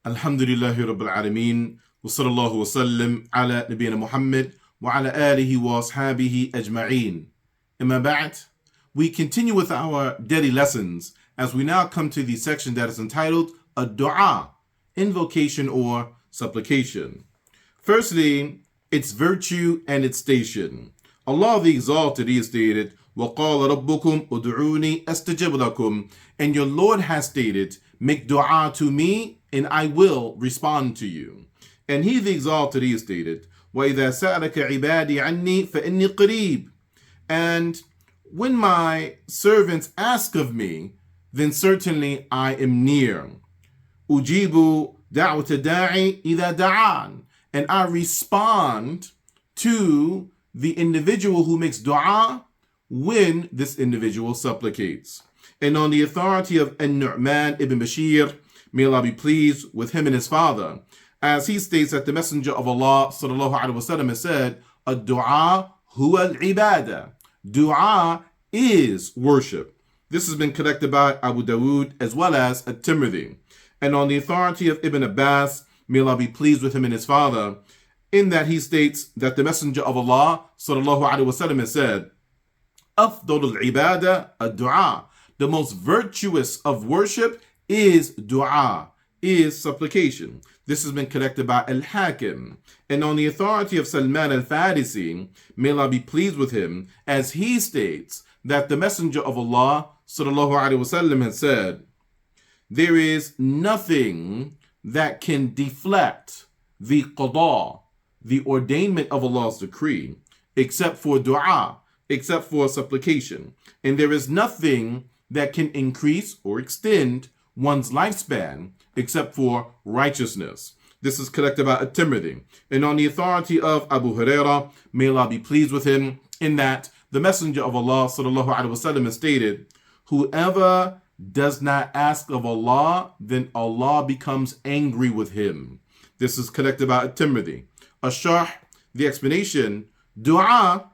Alhamdulillahi Rabbil Alameen. Wa sallallahu wa sallam ala nabiyyina Muhammad wa ala alihi wa ashabihi ajma'een. Amma ba'd. We continue with our daily lessons as we now come to the section that is entitled a dua, invocation or supplication. Firstly, its virtue and its station. Allah the Exalted, He stated, وَقَالَ رَبُّكُمْ أُدْعُونِي أَسْتَجِبْ لَكُمْ. And your Lord has stated, make dua to me and I will respond to you. And He the Exalted, He stated, وَإِذَا سَأَلَكَ عِبَادِي عَنِّي فَإِنِّي قَرِيبٌ. And when my servants ask of me, then certainly I am near. أُجِيبُ دَعْوَةَ دَاعِي إِذَا دَعَانِ. And I respond to the individual who makes dua when this individual supplicates. And on the authority of An-Nu'man ibn Bashir, may Allah be pleased with him and his father, as he states that the Messenger of Allah sallallahu alaihi wasallam has said, "Ad-du'a huwa al-ibadah." Dua is worship. This has been collected by Abu Dawood as well as At-Tirmidhi. And on the authority of Ibn Abbas, may Allah be pleased with him and his father, in that he states that the Messenger of Allah sallallahu alaihi wasallam has said, "Afdal al-ibadah ad-du'a." The most virtuous of worship is dua, is supplication. This has been collected by Al-Hakim. And on the authority of Salman al-Farisi, may Allah be pleased with him, as he states that the Messenger of Allah sallallahu alaihi wasallam has said, there is nothing that can deflect the qada, the ordainment of Allah's decree, except for dua, except for supplication. And there is nothing that can increase or extend one's lifespan except for righteousness. This is collected by At-Tirmidhi. And on the authority of Abu Hurairah, may Allah be pleased with him, in that the Messenger of Allah sallallahu alaihi wasallam has stated, whoever does not ask of Allah, then Allah becomes angry with him. This is collected by At-Tirmidhi. Ash-Sharh, the explanation, dua,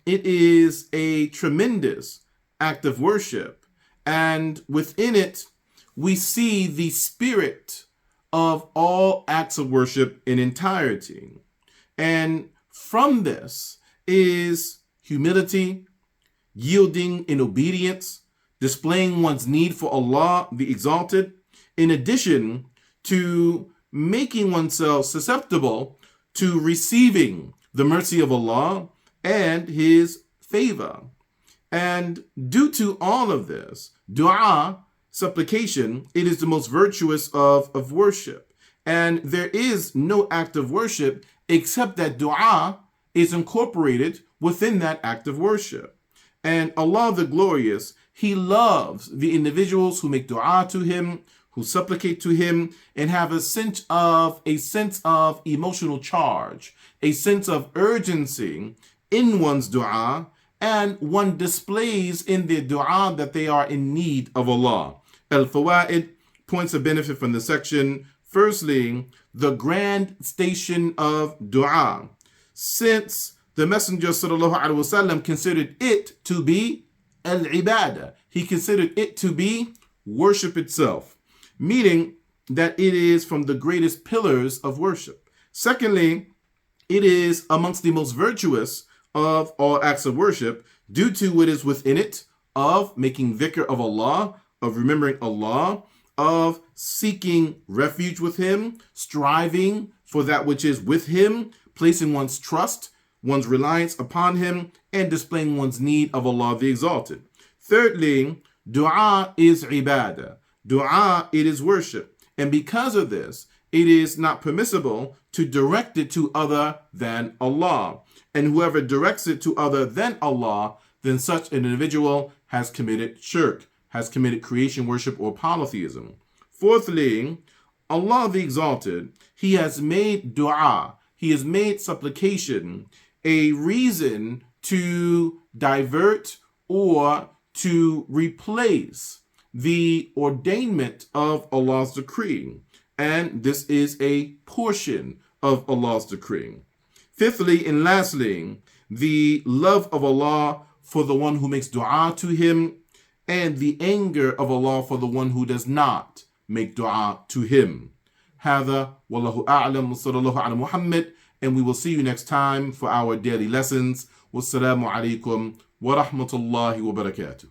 it is a tremendous act of worship, and within it we see the spirit of all acts of worship in entirety. And from this is humility, yielding in obedience, displaying one's need for Allah the Exalted, in addition to making oneself susceptible to receiving the mercy of Allah and His favor. And due to all of this, dua, supplication, it is the most virtuous of worship. And there is no act of worship except that dua is incorporated within that act of worship. And Allah the Glorious, He loves the individuals who make dua to Him, who supplicate to Him, and have a sense of emotional charge, a sense of urgency in one's dua, and one displays in their dua that they are in need of Allah. Al-Fawaid, points of benefit from the section. Firstly, the grand station of dua. Since the Messenger sallallahu alaihi wasallam considered it to be al-ibadah, he considered it to be worship itself, meaning that it is from the greatest pillars of worship. Secondly, it is amongst the most virtuous of all acts of worship, due to what is within it of making dhikr of Allah, of remembering Allah, of seeking refuge with Him, striving for that which is with Him, placing one's trust, one's reliance upon Him, and displaying one's need of Allah the Exalted. Thirdly, dua is ibadah. Dua, it is worship. And because of this, it is not permissible to direct it to other than Allah. And whoever directs it to other than Allah, then such an individual has committed shirk, has committed creation worship or polytheism. Fourthly, Allah the Exalted, He has made dua, He has made supplication a reason to divert or to replace the ordainment of Allah's decree. And this is a portion of Allah's decree. Fifthly and lastly, the love of Allah for the one who makes dua to Him, and the anger of Allah for the one who does not make dua to Him. هذا والله أعلم وصلى الله على محمد, and we will see you next time for our daily lessons. Wassalamu alaikum wa rahmatullahi wa barakatuh.